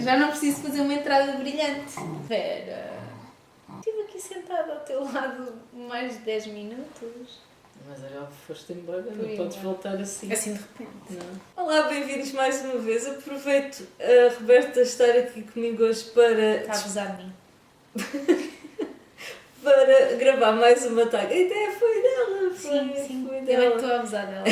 Já não preciso fazer uma entrada brilhante. Vera, estive aqui sentada ao teu lado mais de 10 minutos. Mas já foste embora, Fui não podes embora. voltar assim. Assim de repente. Não. Olá, bem-vindos mais uma vez. Aproveito a Roberta estar aqui comigo hoje para... Está a abusar de mim. para gravar mais uma tag. A ideia foi dela, Sim. foi Eu é que dela. estou a abusar dela.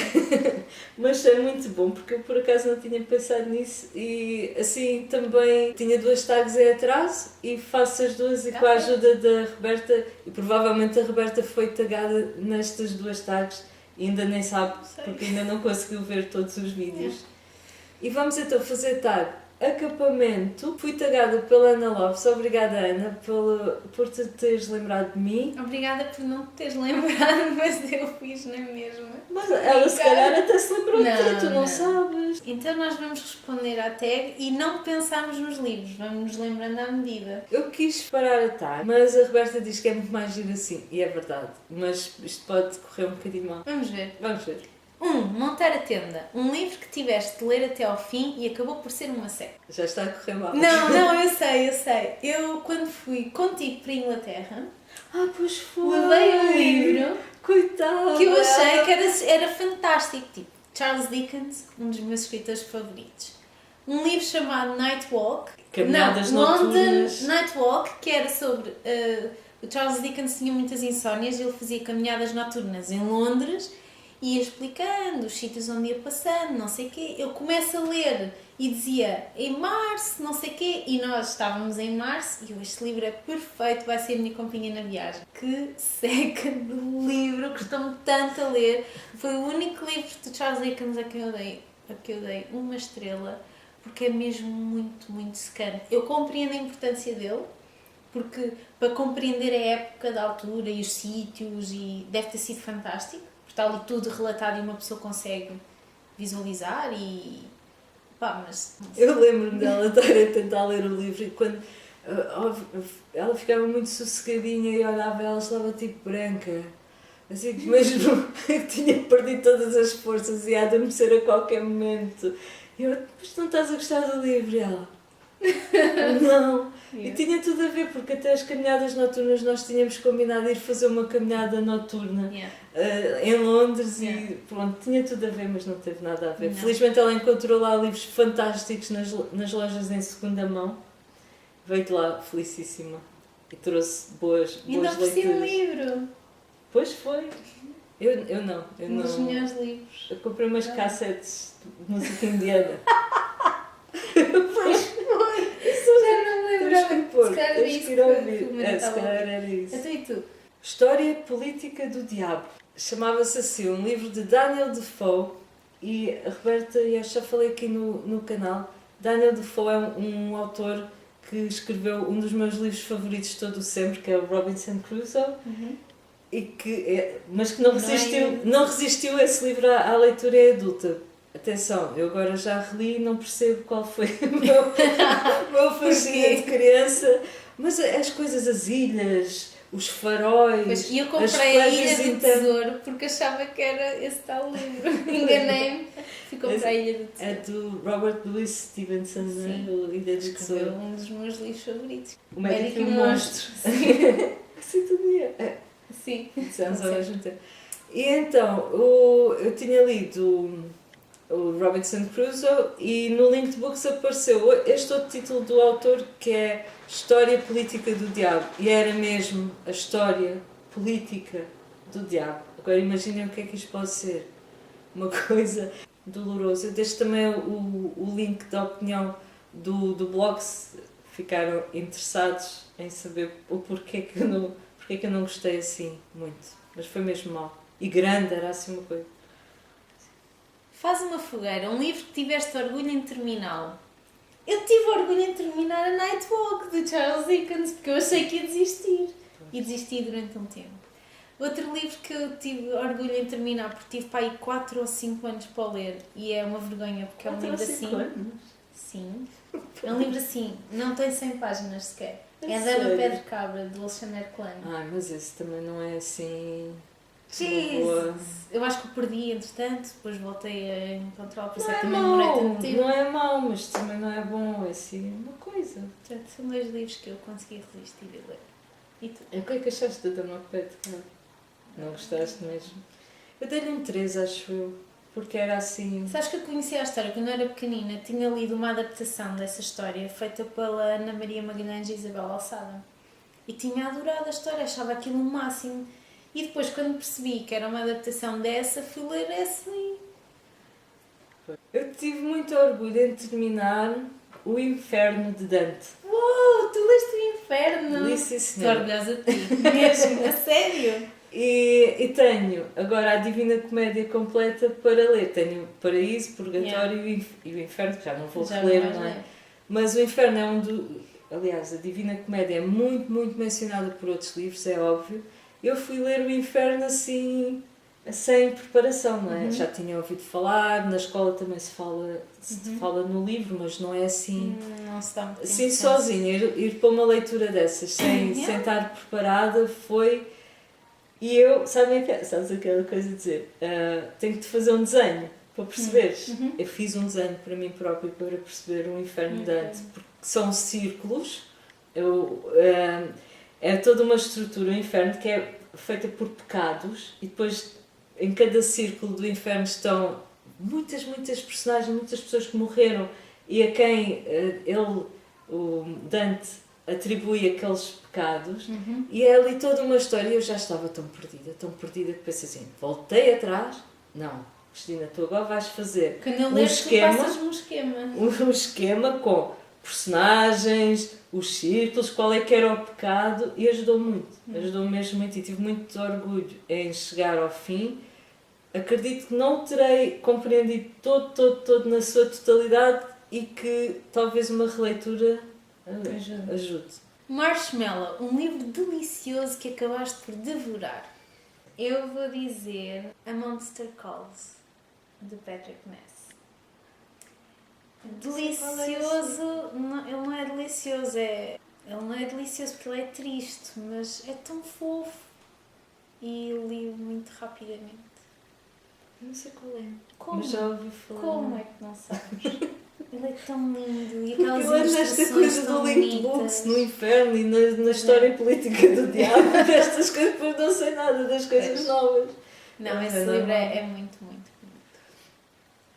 Mas é muito bom, porque eu por acaso não tinha pensado nisso e assim também tinha 2 tags em atraso e faço as duas e com a ajuda da Roberta, e provavelmente a Roberta foi tagada nestas 2 tags e ainda nem sabe, porque ainda não conseguiu ver todos os vídeos. E vamos então fazer tag acampamento. Fui tagada pela Ana Lopes. Obrigada, Ana, por te teres lembrado de mim. Obrigada por não te teres lembrado, mas eu fiz na mesma. Mas ela se calhar até se lembrou de ti, tu não sabes. Então nós vamos responder à tag e não pensarmos nos livros, vamos nos lembrando à medida. Eu quis parar a tag, mas a Roberta diz que é muito mais giro assim. E é verdade. Mas isto pode correr um bocadinho mal. Vamos ver. Vamos ver. 1. Montar a tenda. Um livro que tiveste de ler até ao fim e acabou por ser uma seca. Já está a correr mal. Não, eu sei. Eu, quando fui contigo para a Inglaterra, Pois foi. levei um livro Coitada. que eu achei que era fantástico. Tipo, Charles Dickens, um dos meus escritores favoritos. Um livro chamado Night Walk. Caminhadas London noturnas. Night Walk, que era sobre... o Charles Dickens tinha muitas insónias e ele fazia caminhadas noturnas em Londres, ia explicando os sítios onde ia passando, não sei o quê. Eu começo a ler e dizia em março, não sei o quê, e nós estávamos em março e este livro é perfeito, vai ser a minha companhia na viagem. Que seca de livro, gostou-me tanto a ler. Foi o único livro de Charles Dickens a que eu dei uma estrela, porque é mesmo muito, muito secante. Eu compreendo a importância dele, porque para compreender a época da altura e os sítios, e deve ter sido fantástico. Está ali tudo relatado e uma pessoa consegue visualizar e... mas... Eu lembro-me dela estar a tentar ler o livro e quando ela ficava muito sossegadinha e olhava, ela estava tipo branca. Assim que mesmo tinha perdido todas as forças e ia adormecer a qualquer momento. E eu, mas não estás a gostar do livro? E ela, não. E tinha tudo a ver, porque até as caminhadas noturnas nós tínhamos combinado ir fazer uma caminhada noturna em Londres e pronto, tinha tudo a ver, mas não teve nada a ver. Não. Felizmente ela encontrou lá livros fantásticos nas lojas em segunda mão, veio de lá felicíssima e trouxe boas Ainda ofereci leituras. um livro. Pois foi. Eu não. Um dos melhores livros. Eu comprei umas cassetes de música indiana. Pois foi. Já não me lembrava. Se calhar era Tens isso que ir que ouvir. o meu Se calhar era isso. Então e tu? História Política do Diabo. Chamava-se assim, um livro de Daniel Defoe, e a Roberta, eu já falei aqui no canal, Daniel Defoe é um autor que escreveu um dos meus livros favoritos de todo o sempre, que é o Robinson Crusoe, mas que não resistiu esse livro à leitura em adulta. Atenção, eu agora já reli e não percebo qual foi o meu fascínio de criança, mas as coisas, as ilhas, os faróis... E eu comprei a Ilha do Tesouro porque achava que era esse tal livro. Enganei-me. Ficou para a Ilha do Tesouro. É do Robert Louis Stevenson, Sim. A Ilha do Tesouro. Um dos meus livros favoritos. O Médico e o Monstro. Sintonia. Sim. Dissemos ao mesmo tempo. E então, eu tinha lido o Robinson Crusoe e no Linked Books apareceu este outro título do autor que é História Política do Diabo, e era mesmo a história política do diabo. Agora imaginem o que é que isto pode ser, uma coisa dolorosa. Eu deixo também o link da opinião do blog, se ficaram interessados em saber o porquê que eu não gostei assim muito, mas foi mesmo mau e grande, era assim uma coisa. Faz uma fogueira, um livro que tiveste orgulho em terminá-lo. Eu tive orgulho em terminar a Night Walk, de Charles Dickens, porque eu achei que ia desistir. E desisti durante um tempo. Outro livro que eu tive orgulho em terminar, porque tive para aí 4 ou 5 anos para ler, e é uma vergonha, porque é um livro assim... Anos? Sim. É um livro assim, não tem 100 páginas sequer. É a sério? Dama Pé de Cabra, de Alexandre Klein. Mas esse também não é assim... Jesus! Eu acho que o perdi, entretanto, depois voltei a encontrá-lo, por isso Não é que é também demorei mau, tanto tempo. não é mau, mas também não é bom, é assim uma coisa. Portanto, são 2 livros que eu consegui resistir a ler. E tu? E o que é que achaste da Dama Pet? Não gostaste mesmo? Eu dei-lhe um 3, acho eu, porque era assim... Sabes que eu conhecia a história quando eu era pequenina, tinha lido uma adaptação dessa história feita pela Ana Maria Magalhães e Isabel Alçada. E tinha adorado a história, achava aquilo o máximo. E depois, quando percebi que era uma adaptação dessa, fui ler essa e... Eu tive muito orgulho em terminar O Inferno de Dante. Uou, tu leste o Inferno! Li, sim, Estou senhora. orgulhosa de ti, mesmo, a sério! E tenho agora a Divina Comédia completa para ler. Tenho o Paraíso, Purgatório e o Inferno, que já não vou reler, não é? Mas o Inferno é um do... Aliás, a Divina Comédia é muito, muito mencionada por outros livros, é óbvio. Eu fui ler o Inferno assim, sem preparação, não é? Já tinha ouvido falar, na escola também se fala no livro, mas não é assim... Não se dá muito Assim, tempo. sozinha, ir para uma leitura dessas, sem estar preparada, foi... E eu, sabes aquela coisa de dizer, tenho que te fazer um desenho para perceberes. Eu fiz um desenho para mim próprio para perceber o Inferno de Dante, porque são círculos, é toda uma estrutura, o Inferno, que é feita por pecados, e depois em cada círculo do Inferno estão muitas personagens, muitas pessoas que morreram e a quem o Dante, atribui aqueles pecados e é ali toda uma história. E eu já estava tão perdida que pensei assim, voltei atrás, não, Cristina, tu agora vais fazer Quando eu passas-me um esquema. Um esquema com personagens, os círculos, qual é que era o pecado, e ajudou mesmo muito, e tive muito orgulho em chegar ao fim. Acredito que não terei compreendido todo na sua totalidade e que talvez uma releitura ajude. Marshmallow, um livro delicioso que acabaste por devorar. Eu vou dizer A Monster Calls, de Patrick Ness. Delicioso, não, ele não é delicioso, ele não é delicioso porque ele é triste, mas é tão fofo e li muito rapidamente. Não sei qual é. Como? Mas já ouvi falar. Como é que não sabes? Ele é tão lindo e Porque aquelas eu ando nesta coisa tão do Link bonitas. Books, no inferno e na história política do diabo, destas coisas, porque não sei nada das coisas novas. Não, esse livro é muito bonito.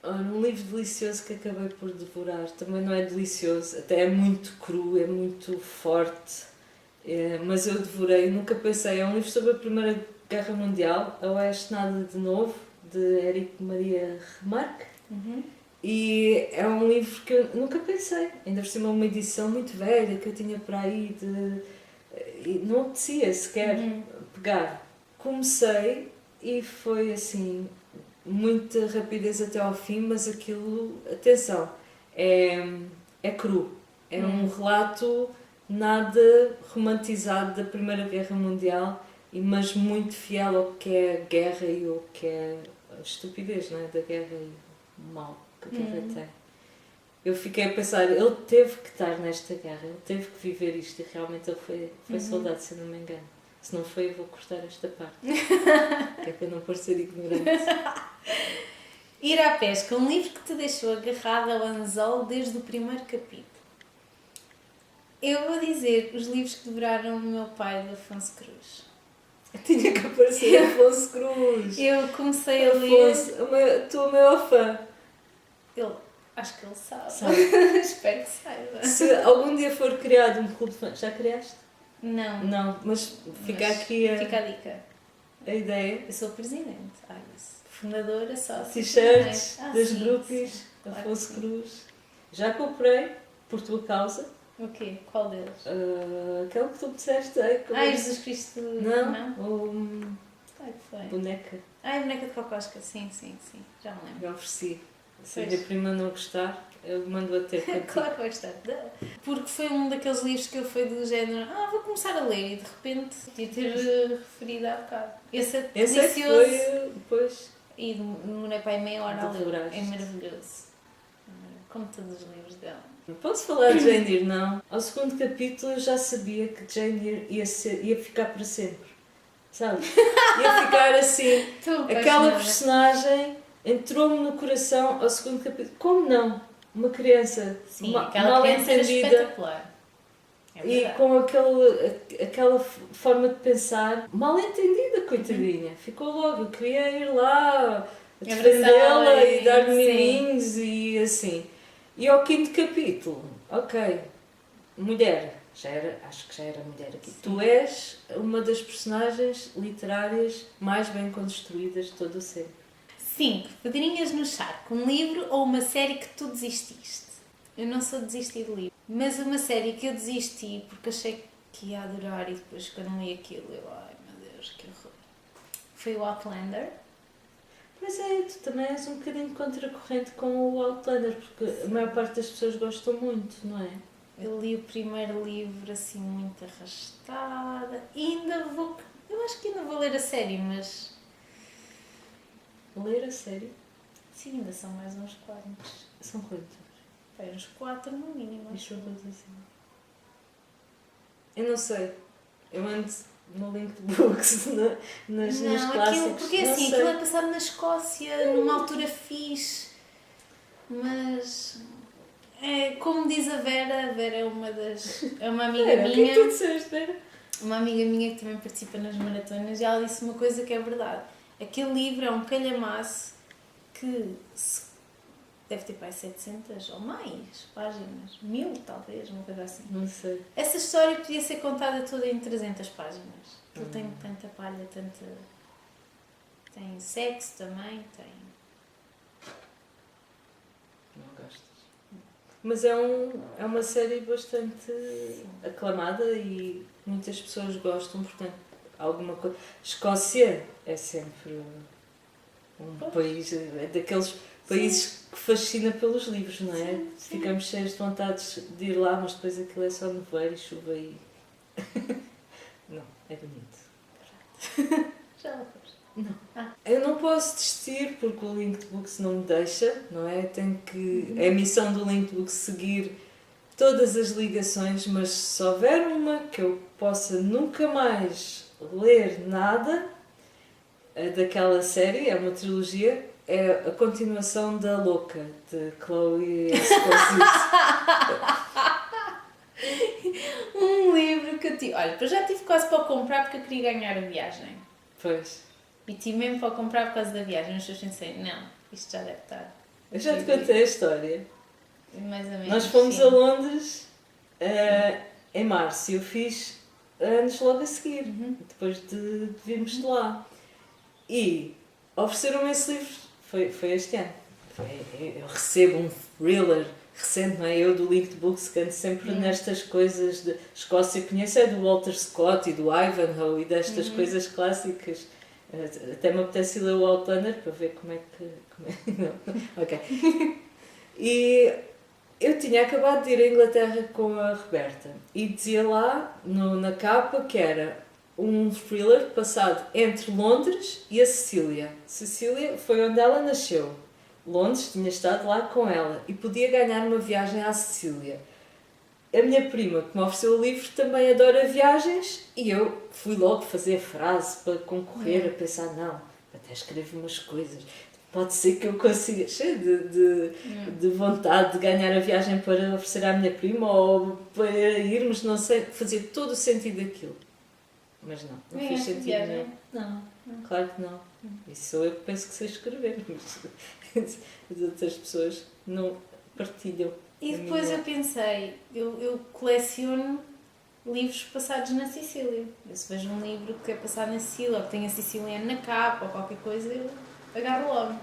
Um livro delicioso que acabei por devorar, também não é delicioso, até é muito cru, é muito forte, mas eu devorei, nunca pensei, é um livro sobre a Primeira Guerra Mundial, A Oeste Nada de Novo, de Érico Maria Remarque. E é um livro que eu nunca pensei, ainda por cima uma edição muito velha que eu tinha para aí e não apetecia sequer pegar. Comecei e foi assim, muita rapidez até ao fim, mas aquilo, atenção, é cru, é um relato nada romantizado da Primeira Guerra Mundial, mas muito fiel ao que é a guerra e ao que é a estupidez, não é? Da guerra e o mal que a guerra tem. Eu fiquei a pensar, ele teve que estar nesta guerra, ele teve que viver isto e realmente ele foi soldado, se eu não me engano. Se não foi, eu vou cortar esta parte, que é para não parecer ignorante. Ir à Pesca, um livro que te deixou agarrado ao anzol desde o primeiro capítulo. Eu vou dizer os livros que devoraram o meu pai, do Afonso Cruz. Tinha que aparecer Afonso Cruz. Eu comecei a ler... Afonso, tu, o meu fã. Acho que ele sabe. Espero que saiba. Se algum dia for criado um clube de fãs, já criaste? Não. Não, mas fica aqui fica a dica. A ideia. Eu sou presidente. Isso. Fundadora, sócia. T-shirts das sim, grupos, sim. Afonso Cruz. Já comprei, por tua causa. O quê? Qual deles? Aquele que tu me disseste. Jesus Cristo. Não? Qual é que foi? Boneca. A boneca de Cocosca. Sim. Já me lembro. Eu ofereci. Se a minha prima não gostar, eu mando a ter contigo. Claro que vai gostar. Porque foi um daqueles livros que eu fui do género, vou começar a ler, e de repente podia ter referido há bocado. Esse é delicioso. Esse é que foi, pois. E demorei para aí meia hora a ler. Devoraste. É maravilhoso. Como todos os livros dela. Não posso falar de Jane Eyre, não. Ao segundo capítulo eu já sabia que Jane Eyre ia ficar para sempre. sabe? Ia ficar assim. Estou Aquela apaixonada. personagem entrou-me no coração ao segundo capítulo. Como não? Uma criança Sim, mal aquela criança era entendida espetacular. É e verdade. com aquela forma de pensar mal entendida, coitadinha. Ficou logo, eu queria ir lá defendê-la Abraçá-la e dar-lhe sim. miminhos e assim. E ao quinto capítulo, ok, mulher, acho que já era mulher aqui. Sim. Tu és uma das personagens literárias mais bem construídas de todo o sempre. 5. Pedrinhas no charco. Um livro ou uma série que tu desististe? Eu não sou de desistir de livro. Mas uma série que eu desisti porque achei que ia adorar e depois quando li aquilo eu, ai meu Deus, que horror. Foi o Outlander. Pois é, tu também és um bocadinho contracorrente com o Outlander, porque a maior parte das pessoas gostam muito, não é? Eu li o primeiro livro assim muito arrastada. E ainda vou... Eu acho que ainda vou ler a série, mas... Ler a série Sim, ainda são mais uns quantos. são quantos? Bem, uns 4 no mínimo, acho. Deixa eu ver assim. Eu não sei. Eu ando no link de books, nos Não, clássicos. aquilo, porque não assim, sei. aquilo é passado na Escócia, numa altura fixe, mas é, como diz a Vera é uma das. É uma amiga Espera, o que é minha, que tu disseste, Vera? uma amiga minha que também participa nas maratonas, e ela disse uma coisa que é verdade. Aquele livro é um calhamaço que deve ter para aí 700 ou mais páginas, 1000 talvez, uma coisa assim. Não sei. Essa história podia ser contada toda em 300 páginas. Aquilo tem tanta palha, tanta... Tem sexo também, tem... Não gostas. Mas é uma série bastante aclamada e muitas pessoas gostam, portanto, alguma coisa. Escócia é sempre um país, é daqueles países que fascina pelos livros, não é? Sim, sim. Ficamos cheios de vontade de ir lá, mas depois aquilo é só nevoeiro e chuva e. Não, é bonito. Já lá foste. Eu não posso desistir porque o Linked não me deixa, não é? Tenho que. É a missão do Linked seguir todas as ligações, mas se houver uma que eu possa nunca mais ler nada daquela série, é uma trilogia, é a continuação da Louca, de Chloe Esposito. Um livro que eu tive... Olha, eu já tive quase para comprar porque eu queria ganhar a viagem. Pois. E tive mesmo para comprar por causa da viagem, mas eu pensei, não, isto já deve estar. Eu já te contei a história. Mais ou menos. Nós fomos sim. a Londres em março e eu fiz anos logo a seguir, depois de virmos de lá. E ofereceram-me esse livro, foi este ano. Eu recebo um thriller recente, não é? Eu do Linked Books, que ando sempre nestas coisas de Escócia, conheço é do Walter Scott e do Ivanhoe e destas coisas clássicas. Até me apetece ler o Outlander para ver como é que... Não. Ok. E eu tinha acabado de ir à Inglaterra com a Roberta e dizia lá na capa que era um thriller passado entre Londres e a Sicília. Sicília foi onde ela nasceu. Londres tinha estado lá com ela e podia ganhar uma viagem à Sicília. A minha prima, que me ofereceu o livro, também adora viagens e eu fui logo fazer frase para concorrer, a pensar, não, até escrevo umas coisas. Pode ser que eu consiga, cheio de vontade de ganhar a viagem para oferecer à minha prima ou para irmos, não sei, fazer todo o sentido daquilo. Mas não fez sentido nenhum. Não, claro que não. Isso sou eu que penso que sei escrever, mas as outras pessoas não partilham. E depois eu pensei, eu coleciono livros passados na Sicília. Eu se vejo um livro que é passado na Sicília ou que tem a siciliana na capa ou qualquer coisa, eu agarro logo.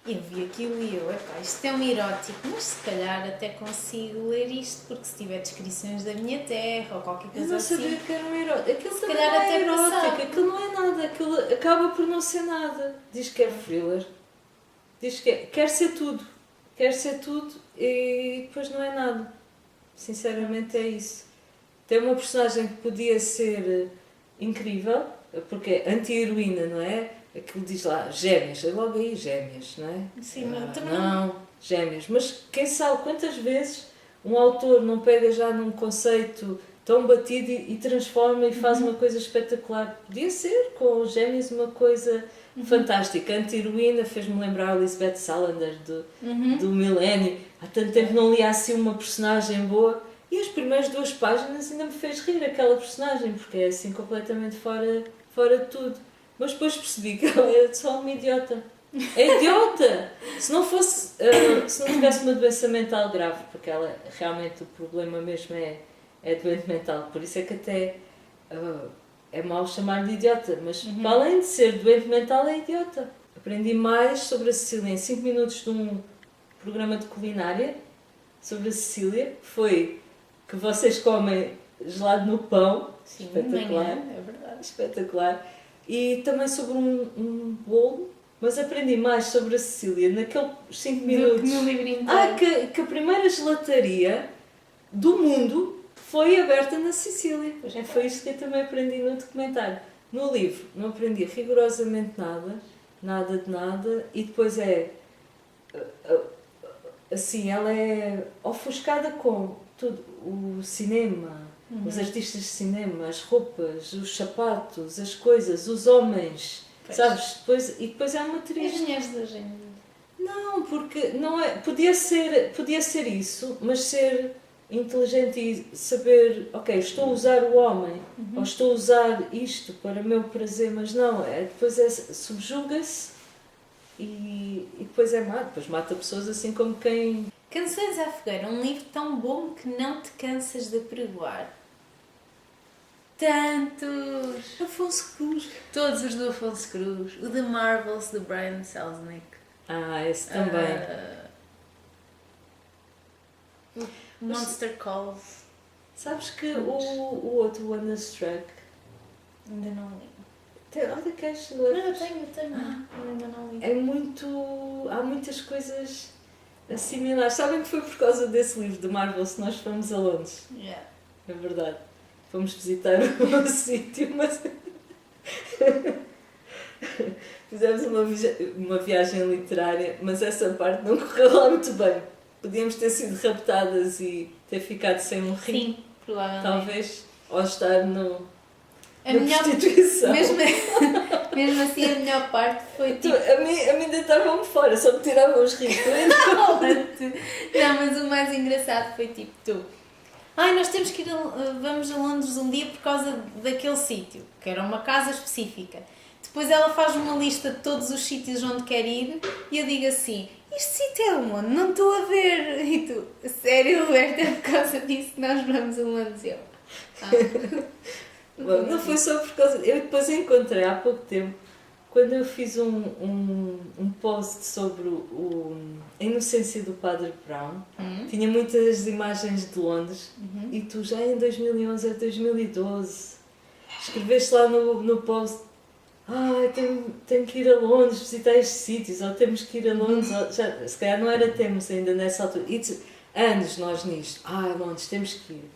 Eu vi aquilo e eu, epá, isto é um erótico, mas se calhar até consigo ler isto, porque se tiver descrições da minha terra ou qualquer coisa Eu não assim... sabia que era um erótico. Aquilo Se também calhar não é até erótico, passava. aquilo não é nada, aquilo acaba por não ser nada. Diz que é thriller, diz que quer ser tudo e depois não é nada. Sinceramente é isso. Tem uma personagem que podia ser incrível, porque é anti-heroína, não é? Aquilo diz lá, gêmeas, é logo aí gêmeas, não é? Sim, mas também... Não, gêmeas. Mas quem sabe quantas vezes um autor não pega já num conceito tão batido e transforma e faz uma coisa espetacular. Podia ser, com os Gêmeos, uma coisa fantástica. A anti-heroína fez-me lembrar a Lisbeth Salander do Milénio. Há tanto tempo não lia assim uma personagem boa. E as primeiras 2 páginas ainda me fez rir aquela personagem, porque é assim completamente fora de tudo. Mas depois percebi que ela era só uma idiota. É idiota! Se não tivesse uma doença mental grave, porque ela realmente o problema mesmo é doente mental, por isso é que até é mau chamar-lhe idiota, mas para além de ser doente mental é idiota. Aprendi mais sobre a Cecília em 5 minutos de um programa de culinária sobre a Cecília, que foi que vocês comem gelado no pão. Sim, espetacular, manhã, é verdade. espetacular. E também sobre um bolo, mas aprendi mais sobre a Cecília naqueles 5 minutos. No livrinho inteiro. Que a primeira gelataria do mundo foi aberta na Sicília. Foi isto que eu também aprendi no documentário. No livro não aprendi rigorosamente nada de nada, e depois assim, ela é ofuscada com tudo, o cinema, os artistas de cinema, as roupas, os sapatos, as coisas, os homens, sabes? Depois é uma atriz. Engenheiros da agenda. Não, porque não é, podia ser isso, mas ser inteligente e saber, ok, estou a usar o homem, ou estou a usar isto para meu prazer, mas não, depois subjuga-se e depois depois mata pessoas assim como quem... Canções à Fogueira, um livro tão bom que não te cansas de apregoar. Tantos! Afonso Cruz. Todos os do Afonso Cruz. O The Marvels, de Brian Selznick. Esse também. Monster Calls. Sabes que o outro, Wonderstruck, Ainda não li. olha que és Não, eu tenho. Ainda não li. é muito... Há muitas coisas similares. Sabem que foi por causa desse livro de Marvel se nós fomos a Londres? Yeah. É verdade. Fomos visitar o sítio, mas... Fizemos uma viagem literária, mas essa parte não correu lá muito bem. Podíamos ter sido raptadas e ter ficado sem um rim. Sim, provavelmente. Talvez. Ou estar na melhor, prostituição. mesmo assim, a melhor parte foi tipo... A mim deitavam-me fora, só me tiravam os rins. Não, mas o mais engraçado foi tipo tu. Nós temos que vamos a Londres um dia por causa daquele sítio, que era uma casa específica. Depois ela faz uma lista de todos os sítios onde quer ir e eu digo assim, este sítio é onde? Não estou a ver. E tu, sério, Roberto, é por causa disso que nós vamos a Londres. Eu, Bom, não foi só por causa... Eu depois encontrei há pouco tempo, quando eu fiz um post sobre a inocência do Padre Brown, tinha muitas imagens de Londres, e tu já em 2011 ou 2012 escreveste lá no post, tenho que ir a Londres visitar estes sítios, ou temos que ir a Londres, se calhar não era temos ainda nessa altura, anos nós nisto, Londres, temos que ir.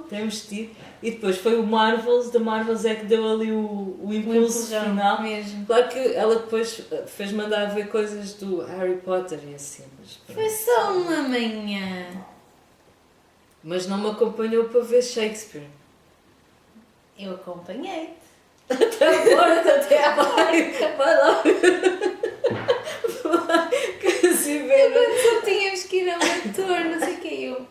Temos de ir. E depois foi o Marvels, da Marvels é que deu ali o impulso final. Mesmo. Claro que ela depois fez mandar ver coisas do Harry Potter e assim. Foi só uma manhã. Mas não me acompanhou para ver Shakespeare. Eu acompanhei-te. Até à porta. Vai lá. Que assim ver. Quando só tínhamos que ir a uma torre, não sei o que eu.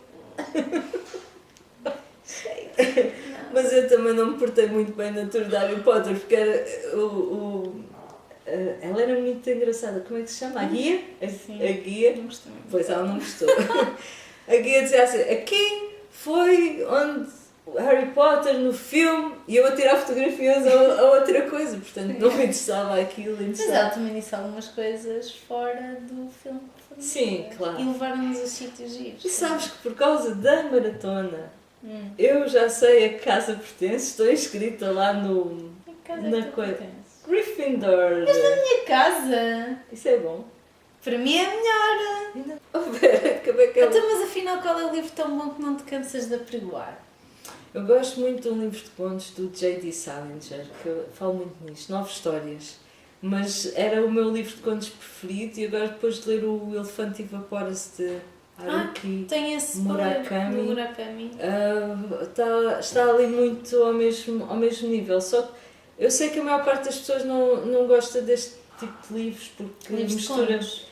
Mas eu também não me portei muito bem na tour de Harry Potter, porque era ela era muito engraçada. Como é que se chama? A guia? Sim. A guia? Não gostou. Pois ela não gostou. A guia dizia assim, aqui foi onde o Harry Potter no filme, e eu a tirar fotografias a outra coisa, portanto não me interessava aquilo. Mas ela também disse algumas coisas fora do filme. Sim, claro. E levaram-nos a sítios giros. E sabes que por causa da maratona, eu já sei a que casa pertence, estou inscrita lá na coisa. Gryffindor. Mas na minha casa. Isso é bom. Para mim é melhor. Então, mas afinal qual é o livro tão bom que não te cansas de apregoar? Eu gosto muito de um livro de contos do J.D. Salinger, que eu falo muito nisto, 9 histórias. Mas era o meu livro de contos preferido, e agora depois de ler o Elefante Evapora-se Haruki Tem esse Murakami. do Murakami. Está ali muito ao mesmo nível. Só que eu sei que a maior parte das pessoas não gosta deste tipo de livros porque Livros de mistura. contos.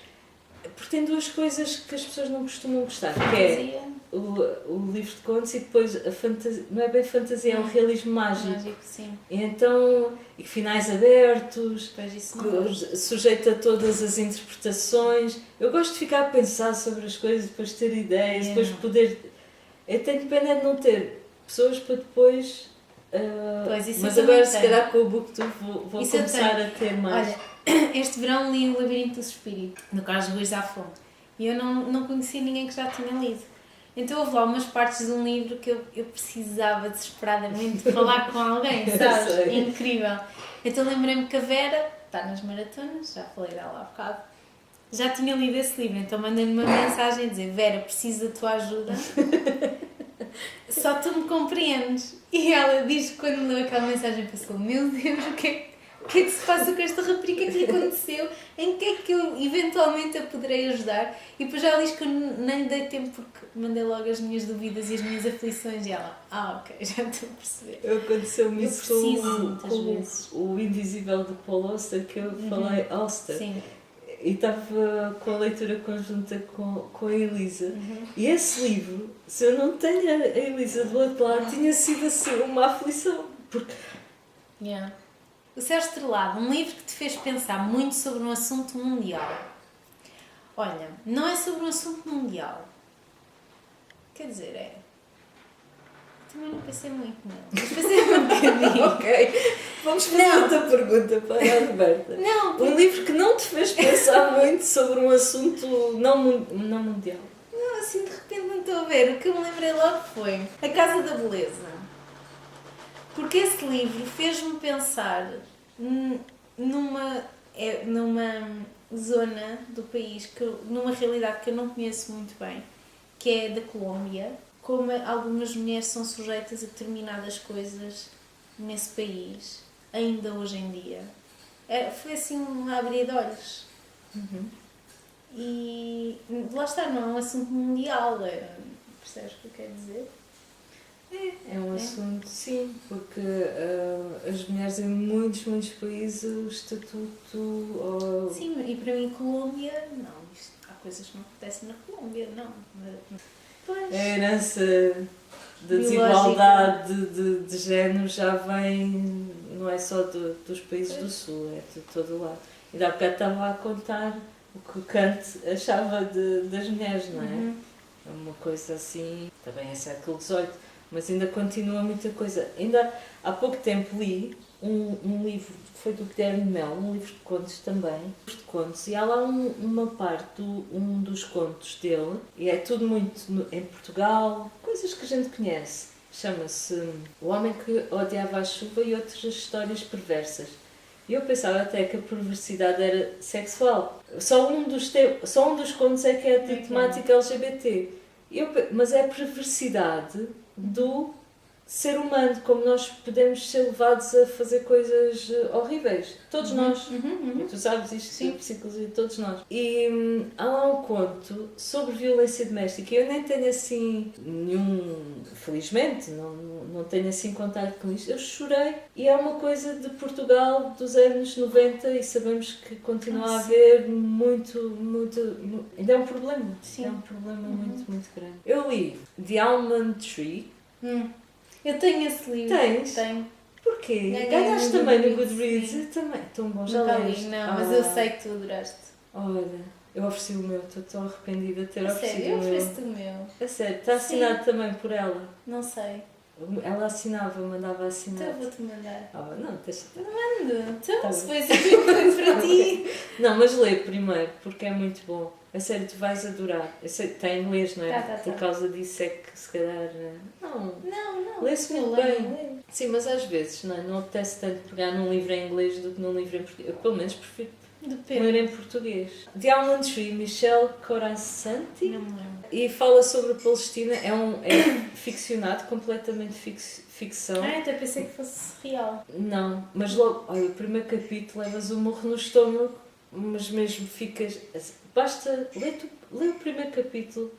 Porque tem duas coisas que as pessoas não costumam gostar, que é Fantasia. o livro de contos e depois a fantasia, não é bem fantasia, é o realismo mágico. Mágico, sim. E finais abertos, Depois isso não gosto. sujeito a todas as interpretações. Eu gosto de ficar a pensar sobre as coisas, depois ter ideias, depois poder. Eu tenho pena de não ter pessoas para depois. Pois, isso mas eu agora, também se tenho. calhar, com o BookTube vou Isso eu começar tenho. a ter mais. Olha, este verão li O Labirinto do Espírito, no caso de Luís Zafón, e eu não conhecia ninguém que já tinha lido. Então houve lá umas partes de um livro que eu precisava desesperadamente de falar com alguém, sabes? Sei. Incrível. Então lembrei-me que a Vera, está nas maratonas, já falei dela há bocado, já tinha lido esse livro, então mandei-lhe uma mensagem a dizer: Vera, preciso da tua ajuda, só tu me compreendes. E ela diz que quando me leu aquela mensagem pensou: meu Deus, o que é que se passa com esta rapariga, o que lhe aconteceu, em que é que eu eventualmente a poderei ajudar? E depois ela diz que eu nem lhe dei tempo porque mandei logo as minhas dúvidas e as minhas aflições, e ela: ok, já estou a perceber. Aconteceu-me Eu isso preciso, muitas vezes. o Invisível de Paul Auster, que eu falei, Auster. Sim. E estava com a leitura conjunta com a Elisa. E esse livro, se eu não tenho a Elisa do outro lado, tinha sido assim uma aflição. Porque Yeah. O Céu Estrelado, um livro que te fez pensar muito sobre um assunto mundial. Olha, não é sobre um assunto mundial. Quer dizer, é. Também não pensei muito nele. Mas pensei um bocadinho. ok, vamos fazer outra pergunta para a Roberta. Não, Um livro que não te fez pensar muito sobre um assunto não mundial. não, assim de repente não estou a ver. O que eu me lembrei logo foi A Casa da Beleza. Porque esse livro fez-me pensar numa zona do país, numa realidade que eu não conheço muito bem, que é da Colômbia, como algumas mulheres são sujeitas a determinadas coisas nesse país, ainda hoje em dia. Foi assim um abrir de olhos. E lá está, não é um assunto mundial, percebes o que eu quero dizer? É um assunto, sim, porque as mulheres em muitos países, o estatuto... Sim, e para mim Colômbia, não, há coisas que não acontecem na Colômbia, não. Pois. A herança da desigualdade de género já vem, não é só dos países do Sul, é de todo o lado. E há bocado estava a contar o que o Kant achava das mulheres, não é? É uma coisa assim, também é século XVIII, mas ainda continua muita coisa. Ainda há pouco tempo li um livro que foi do Guilherme Mel, um livro de contos também, e há lá uma parte, um dos contos dele, e é tudo muito em Portugal, coisas que a gente conhece. Chama-se O Homem que Odiava a Chuva e Outras Histórias Perversas. E eu pensava até que a perversidade era sexual. Só um dos contos é que é de temática LGBT. Mas é a perversidade do ser humano, como nós podemos ser levados a fazer coisas horríveis. Todos nós. E tu sabes isto, sim, psicologia, todos nós. E há lá um conto sobre violência doméstica. Eu nem tenho assim nenhum, felizmente, não tenho assim contato com isto. Eu chorei. E é uma coisa de Portugal dos anos 90 e sabemos que continua a haver muito. Ainda é um problema. Sim. É um problema muito grande. Eu li The Almond Tree. Eu tenho esse livro. Tens? Tenho. Porquê? Ganhaste também no Goodreads? Sim. Eu também. Tão bom, já Nunca li, leste? não, mas eu sei que tu adoraste. Olha, eu ofereci o meu, estou tão arrependida de ter A oferecido sério, eu o meu. ofereço-te o meu. A sério, está assinado também por ela. Não sei. Ela assinava, mandava Então assinar. eu vou-te mandar. Não, deixa. Manda. Então, Tá se bem. foi assim que foi para ti. Não, mas lê primeiro, porque é muito bom. A sério, tu vais adorar. Eu sei, está em inglês, não é? Tá. Por causa disso é que se calhar. Não. Não. Lê-se Eu muito leio, bem. leio. Sim, mas às vezes não apetece tanto pegar num livro em inglês do que num livro em português. Eu pelo menos prefiro Depende. ler em português. The Almond Tree, Michel Corasanti. Não me lembro. E fala sobre a Palestina. É ficcionado, completamente ficção. Até pensei que fosse real. Não, mas logo, olha, o primeiro capítulo levas um murro no estômago, mas mesmo ficas. Basta ler lê o primeiro capítulo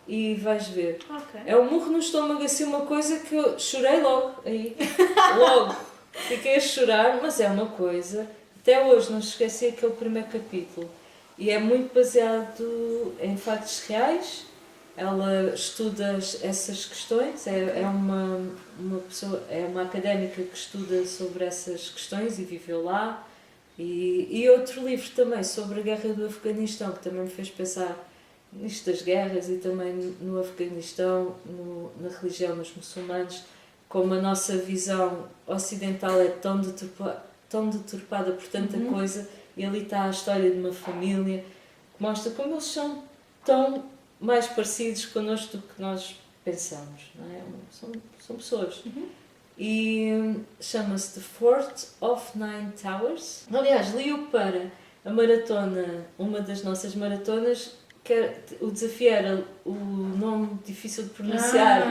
e vais ver. Ok. É um murro no estômago, assim, uma coisa que eu chorei logo, aí, logo. Fiquei a chorar, mas é uma coisa, até hoje não esqueci aquele primeiro capítulo. E é muito baseado em factos reais. Ela estuda essas questões, é uma pessoa, é uma académica que estuda sobre essas questões e viveu lá. E outro livro também sobre a guerra do Afeganistão, que também me fez pensar nisto das guerras e também no Afeganistão, na religião, nos muçulmanos, como a nossa visão ocidental é tão deturpada por tanta coisa, e ali está a história de uma família que mostra como eles são tão mais parecidos connosco do que nós pensamos, não é? São pessoas. E chama-se The Fort of Nine Towers. Aliás, li-o para a maratona, uma das nossas maratonas, que o desafio era o nome difícil de pronunciar.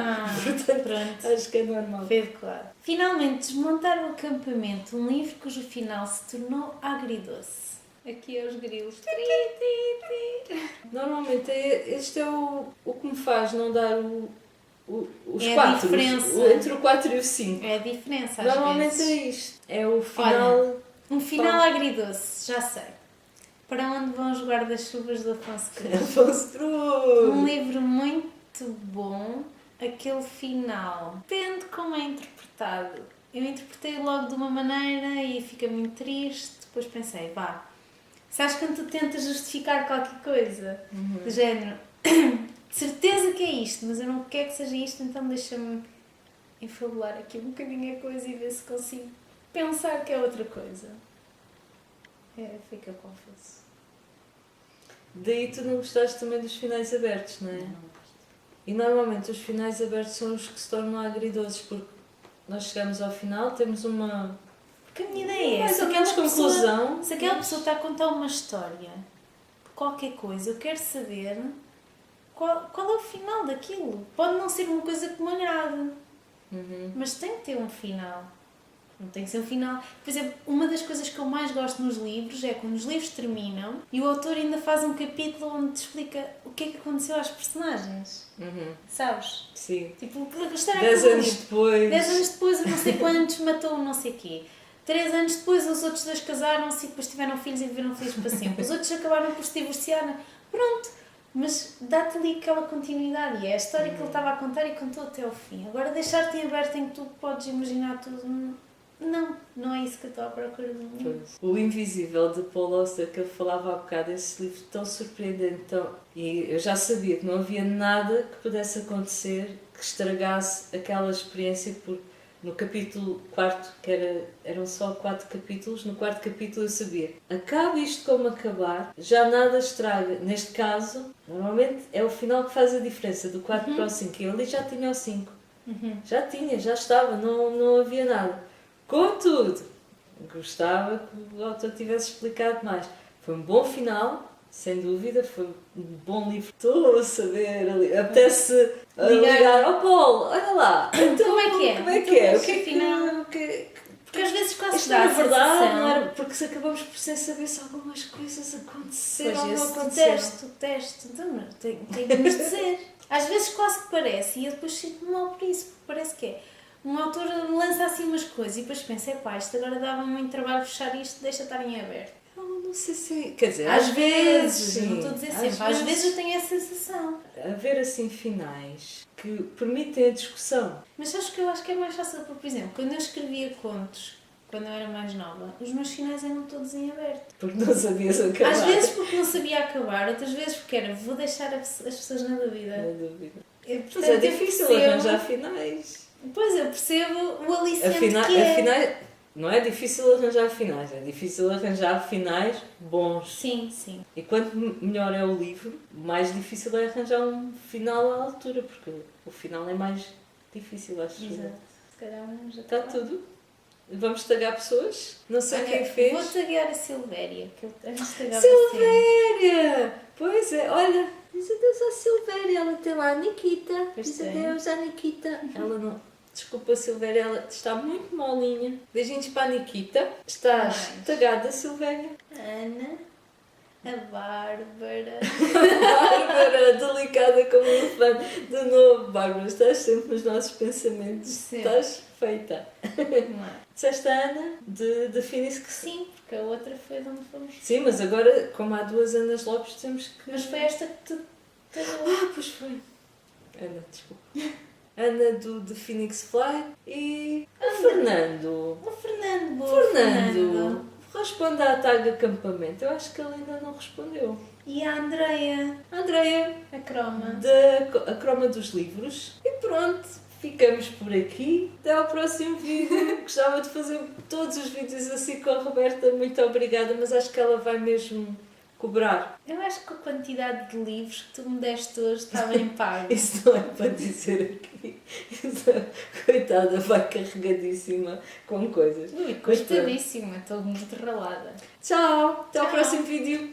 Portanto, Pronto. acho que é normal. Fez claro. Finalmente, Desmontar o Acampamento, um livro cujo final se tornou agridoce. Aqui é os grilos. Normalmente este é o que me faz não dar os É a 4. diferença. Entre o 4 e o 5. É a diferença, às Normalmente vezes. é isto. É o final. Olha, um final agridoce, já sei. Para onde vão os guarda-chuvas do Afonso Cruz? Afonso Cruz. Um livro muito bom, aquele final. Depende como é interpretado. Eu interpretei logo de uma maneira e fica muito triste. Depois pensei, vá, sabes quando tu tentas justificar qualquer coisa? Do género, de certeza que é isto, mas eu não quero que seja isto, então deixa-me enfabular aqui um bocadinho a coisa e ver se consigo pensar que é outra coisa. Fica confuso. Daí tu não gostaste também dos finais abertos, não é? Não. E normalmente os finais abertos são os que se tornam agridoces, porque nós chegamos ao final, temos uma... Porque a minha ideia é, mais ou menos conclusão. se aquela pessoa está a contar uma história de qualquer coisa, eu quero saber qual é o final daquilo. Pode não ser uma coisa que me agrade, mas tem que ter um final. Não tem que ser um final. Por exemplo, uma das coisas que eu mais gosto nos livros é quando os livros terminam e o autor ainda faz um capítulo onde te explica o que é que aconteceu aos personagens. Sabes? Sim. Tipo, a história 10 acabou. anos depois. 10 anos depois, eu não sei quantos, matou um não sei quê. 3 anos depois, os outros dois casaram-se e depois tiveram filhos e viveram felizes para sempre. Os outros acabaram por se divorciar. Pronto. Mas dá-te ali aquela continuidade. E é a história que ele estava a contar e contou até ao fim. Agora, deixar-te em aberto em que tu podes imaginar tudo... Não é isso que eu estou à procura de mim. O Invisível, de Paul Auster, que eu falava há bocado, esse livro tão surpreendente. E eu já sabia que não havia nada que pudesse acontecer que estragasse aquela experiência, porque no capítulo 4, que eram só 4 capítulos, no 4º capítulo eu sabia, acaba isto como acabar, já nada estraga. Neste caso, normalmente é o final que faz a diferença, do 4 para o 5. Eu ali já tinha o 5. Já estava, não havia nada. Contudo, gostava que o autor tivesse explicado mais. Foi um bom final, sem dúvida, foi um bom livro. Estou a saber ali, apetece ligar ao Paulo, olha lá. Então, como é que é? Como é que é? O que é que final? Porque às vezes quase isto dá não a é verdade, sensação... não era? Porque se acabamos por sem saber se algumas coisas aconteceram ou Pois, não esse aconteceram. testo. Então, tem de nos dizer. Às vezes quase que parece, e eu depois sinto-me mal por isso, porque parece que é. Um autor lança assim umas coisas e depois pensa, isto agora dava muito trabalho fechar isto, deixa estar em aberto. Não sei se... Quer dizer, Às vezes, sim, não estou a dizer sempre, às vezes eu tenho essa sensação. Haver assim finais que permitem a discussão. Mas acho que é mais fácil, porque, por exemplo, quando eu escrevia contos, quando eu era mais nova, os meus finais eram todos em aberto. Porque não sabias acabar. Às vezes porque não sabia acabar, outras vezes porque era, vou deixar as pessoas na dúvida. Na dúvida. Portanto, Mas é difícil arranjar finais. Pois, eu percebo o aliciente que é. Afinal, não é difícil arranjar finais, é difícil arranjar finais bons. Sim, sim. E quanto melhor é o livro, mais difícil é arranjar um final à altura, porque o final é mais difícil, acho. Exato. Se calhar vamos Está tudo. Vamos tagar pessoas? Não sei Olha, quem fez. Vou tagar a Silvéria, que eu antes tagava Silvéria! Pois é, olha, diz adeus à Silvéria, ela tem lá a Nikita. Pois Diz tem. adeus à Nikita. Ela não... Desculpa, Silvéria, ela está muito molinha. Beijinhos para a Nikita. Estás Mais. tagada, Silvéria. Ana, A Bárbara. Bárbara, delicada como um elefante. De novo, Bárbara, estás sempre nos nossos pensamentos. Sim. Estás feita. Não é? Disseste a Ana, de Phoenix que sim. Sim, porque a outra foi de onde fomos. Sim, mas agora, como há duas Anas Lopes, temos que... Mas foi esta que tu. Ah, pois foi. Ana, desculpa. Ana de Phoenix Fly e o Fernando. O Fernando, boa. Fernando, responde à tag acampamento. Eu acho que ele ainda não respondeu. E a Andreia, A Andreia, a croma. a croma dos livros. E pronto, ficamos por aqui. Até ao próximo vídeo. Gostava de fazer todos os vídeos assim com a Roberta. Muito obrigada, mas acho que ela vai mesmo cobrar. Eu acho que a quantidade de livros que tu me deste hoje está bem pago. Isso não é para dizer aqui. Coitada, vai carregadíssima com coisas. Ui, coitadíssima, estou muito ralada. Tchau, até ao Tchau. próximo vídeo.